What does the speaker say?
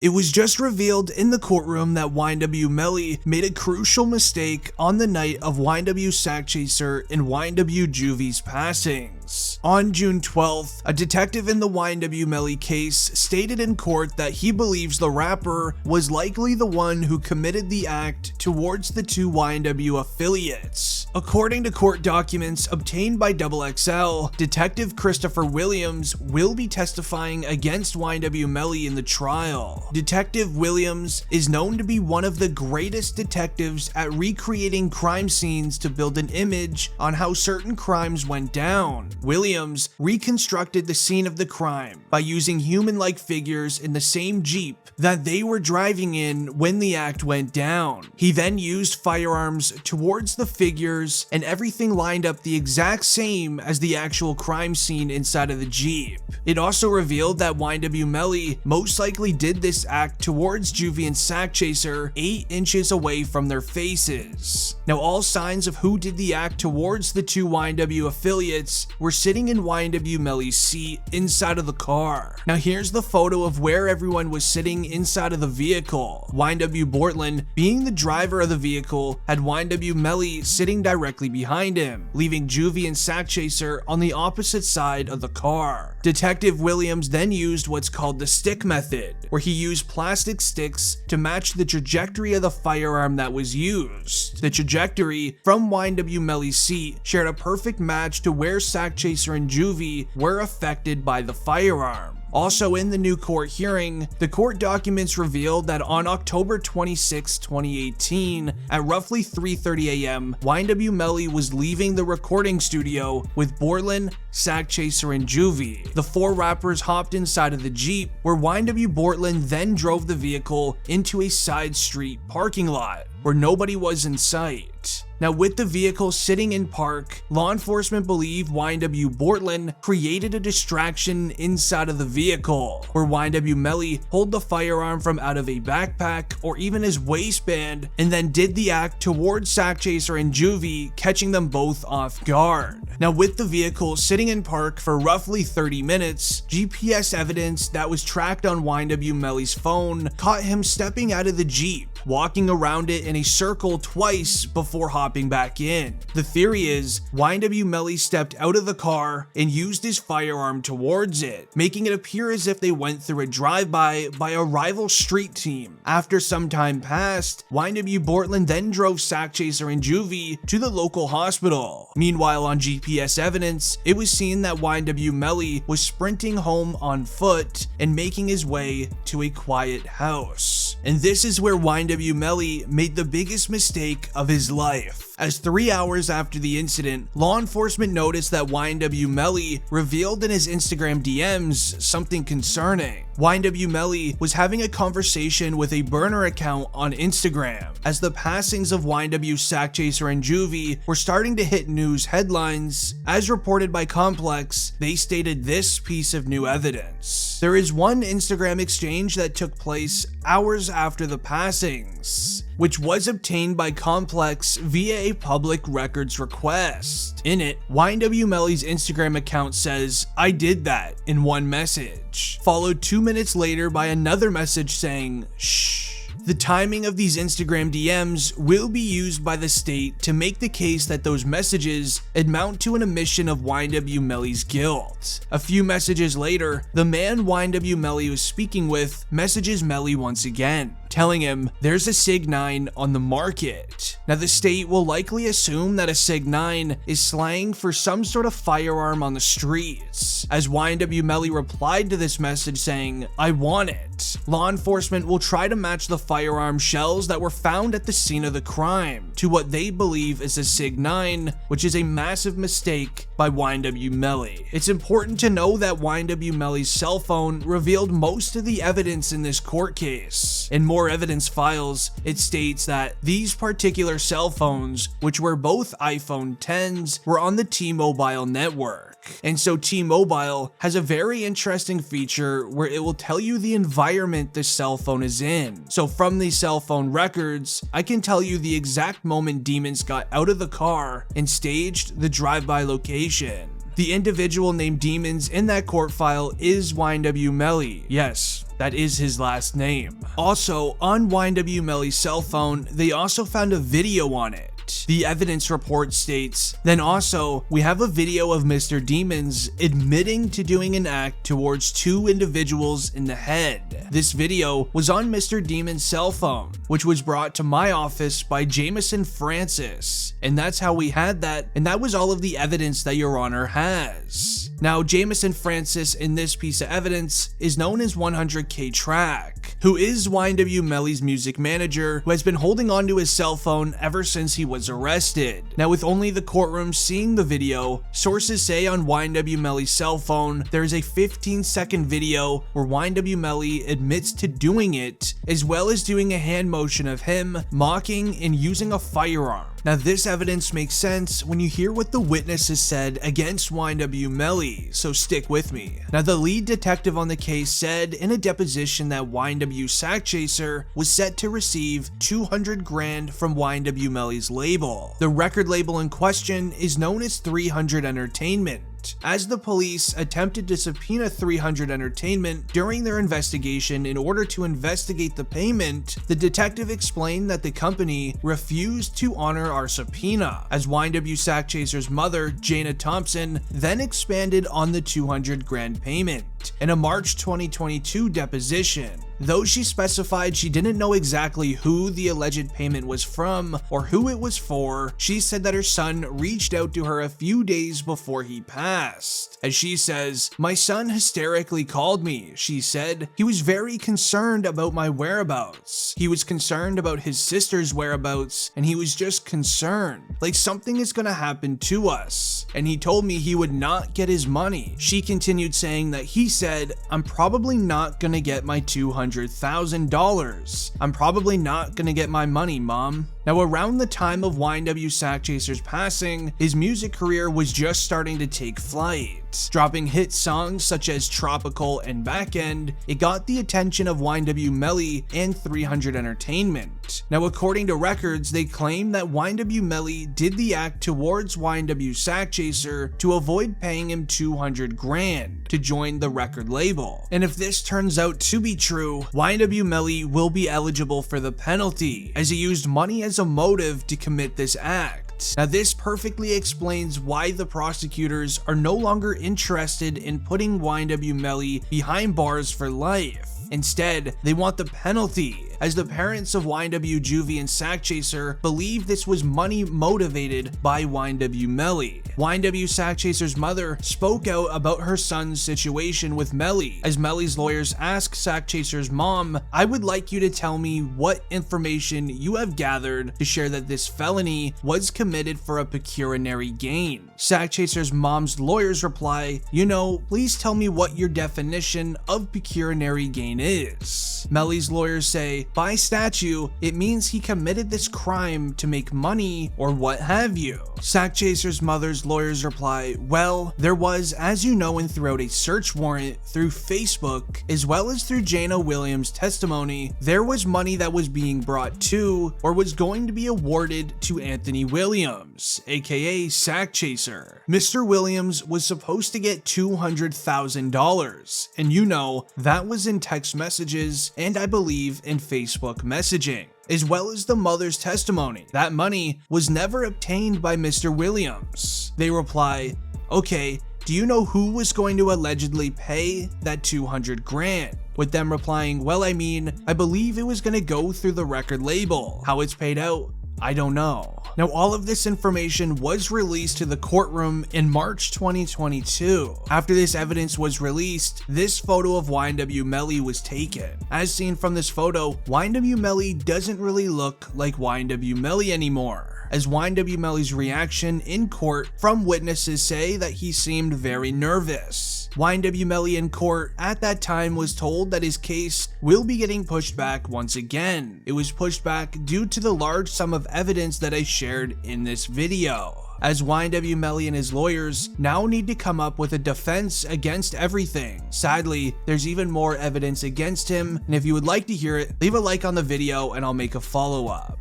It was just revealed in the courtroom that YNW Melly made a crucial mistake on the night of YNW Sakchaser and YNW Juvy's passings. On June 12th, a detective in the YNW Melly case stated in court that he believes the rapper was likely the one who committed the act towards the two YNW affiliates. According to court documents obtained by XXL, Detective Christopher Williams will be testifying against YNW Melly in the trial. Detective Williams is known to be one of the greatest detectives at recreating crime scenes to build an image on how certain crimes went down. Williams reconstructed the scene of the crime by using human-like figures in the same Jeep that they were driving in when the act went down. He then used firearms towards the figures, and everything lined up the exact same as the actual crime scene inside of the Jeep. It also revealed that YNW Melly most likely did this act towards Juvy and Sakchaser 8 inches away from their faces. Now, all signs of who did the act towards the two YNW affiliates were sitting in YNW Melly's seat inside of the car. Now, here's the photo of where everyone was sitting inside of the vehicle. YNW Bortlen, being the driver of the vehicle, had YNW Melly sitting directly behind him, leaving Juvy and Sakchaser on the opposite side of the car. Detective Williams then used what's called the stick method, where he used plastic sticks to match the trajectory of the firearm that was used. The trajectory from YNW Melly's seat shared a perfect match to where Sakchaser and Juvy were affected by the firearm. Also, in the new court hearing, the court documents revealed that on October 26, 2018, at roughly 3:30 a.m., YNW Melly was leaving the recording studio with Bortlen, Sakchaser, and Juvy. The four rappers hopped inside of the Jeep, where YNW Bortlen then drove the vehicle into a side street parking lot, where nobody was in sight. Now, with the vehicle sitting in park, law enforcement believe YNW Bortlen created a distraction inside of the vehicle, where YNW Melly pulled the firearm from out of a backpack or even his waistband and then did the act towards Sakchaser and Juvy, catching them both off guard. Now, with the vehicle sitting in park for roughly 30 minutes, GPS evidence that was tracked on YNW Melly's phone caught him stepping out of the Jeep, walking around it in a circle twice before hopping back in. The theory is YNW Melly stepped out of the car and used his firearm towards it, making it appear as if they went through a drive-by by a rival street team. After some time passed, YNW Bortlen then drove Sakchaser and Juvy to the local hospital. Meanwhile, on GPS evidence, it was seen that YNW Melly was sprinting home on foot and making his way to a quiet house. And this is where YNW Melly made the biggest mistake of his life, as 3 hours after the incident, law enforcement noticed that YNW Melly revealed in his Instagram DMs something concerning. YNW Melly was having a conversation with a burner account on Instagram, as the passings of YNW Sakchaser and Juvy were starting to hit news headlines. As reported by Complex, they stated this piece of new evidence. There is one Instagram exchange that took place hours after the passings, which was obtained by Complex via a public records request. In it, YNW Melly's Instagram account says, "I did that," in one message, followed 2 minutes later by another message saying, "Shh." The timing of these Instagram DMs will be used by the state to make the case that those messages amount to an admission of YNW Melly's guilt. A few messages later, the man YNW Melly was speaking with messages Melly once again, telling him there's a Sig 9 on the market. Now, the state will likely assume that a Sig 9 is slang for some sort of firearm on the streets, as YNW Melly replied to this message saying, "I want it." Law enforcement will try to match the firearm shells that were found at the scene of the crime to what they believe is a Sig 9, which is a massive mistake by YNW Melly. It's important to know that YNW Melly's cell phone revealed most of the evidence in this court case. In more evidence files, it states that these particular cell phones, which were both iPhone 10s, were on the T-Mobile network. And so T-Mobile has a very interesting feature where it will tell you the environment the cell phone is in. So from these cell phone records, I can tell you the exact moment demons got out of the car and staged the drive-by location. The individual named Demons in that court file is YNW Melly. Yes, that is his last name. Also, on YNW Melly's cell phone, they also found a video on it. The evidence report states, then also, we have a video of Mr. Demons admitting to doing an act towards two individuals in the head. This video was on Mr. Demons' cell phone, which was brought to my office by Jameson Francis. And that's how we had that, and that was all of the evidence that Your Honor has. Now, Jameson Francis in this piece of evidence is known as 100K Track, who is YNW Melly's music manager, who has been holding onto his cell phone ever since he was arrested. Now, with only the courtroom seeing the video, sources say on YNW Melly's cell phone, there is a 15-second video where YNW Melly admits to doing it, as well as doing a hand motion of him mocking and using a firearm. Now, this evidence makes sense when you hear what the witnesses said against YNW Melly, so stick with me. Now, the lead detective on the case said in a deposition that YNW Sakchaser was set to receive 200 grand from YNW Melly's label. The record label in question is known as 300 Entertainment. As the police attempted to subpoena 300 Entertainment during their investigation in order to investigate the payment, the detective explained that the company refused to honor our subpoena, as YNW Sakchaser's mother, Jana Thompson, then expanded on the 200 grand payment in a March 2022 deposition. Though she specified she didn't know exactly who the alleged payment was from or who it was for, she said that her son reached out to her a few days before he passed. As she says, "My son hysterically called me," she said. "He was very concerned about my whereabouts. He was concerned about his sister's whereabouts, and he was just concerned, like something is gonna happen to us. And he told me he would not get his money." She continued saying that he said, "I'm probably not gonna get my $200,000. I'm probably not gonna get my money, Mom." Now, around the time of YNW Sakchaser's passing, his music career was just starting to take flight. Dropping hit songs such as Tropical and Backend, it got the attention of YNW Melly and 300 Entertainment. Now, according to records, they claim that YNW Melly did the act towards YNW Sakchaser to avoid paying him 200 grand to join the record label. And if this turns out to be true, YNW Melly will be eligible for the penalty, as he used money as a motive to commit this act. Now, this perfectly explains why the prosecutors are no longer interested in putting YNW Melly behind bars for life. Instead, they want the penalty, as the parents of YNW Juvy and Sakchaser believe this was money motivated by YNW Melly. YNW Sakchaser's mother spoke out about her son's situation with Melly, as Melly's lawyers asked Sakchaser's mom, "I would like you to tell me what information you have gathered to share that this felony was committed for a pecuniary gain." Sakchaser's mom's lawyers reply, "Please tell me what your definition of pecuniary gain is." Melly's lawyers say, "By statute, it means he committed this crime to make money or what have you." Sakchaser's mother's lawyers reply, "Well, there was, as you know, and throughout a search warrant through Facebook, as well as through Jana Williams' testimony, there was money that was being brought to or was going to be awarded to Anthony Williams, aka Sakchaser. Mr. Williams was supposed to get $200,000, and that was in text messages and I believe in Facebook messaging, as well as the mother's testimony. That money was never obtained by Mr. Williams." They reply, "Okay, do you know who was going to allegedly pay that 200 grand? With them replying, "Well, I believe it was going to go through the record label. How it's paid out, I don't know." Now, all of this information was released to the courtroom in March 2022. After this evidence was released, this photo of YNW Melly was taken. As seen from this photo, YNW Melly doesn't really look like YNW Melly anymore, as YNW Melly's reaction in court from witnesses say that he seemed very nervous. YNW Melly in court at that time was told that his case will be getting pushed back once again. It was pushed back due to the large sum of evidence that I shared in this video, as YNW Melly and his lawyers now need to come up with a defense against everything. Sadly, there's even more evidence against him, and if you would like to hear it, leave a like on the video and I'll make a follow-up.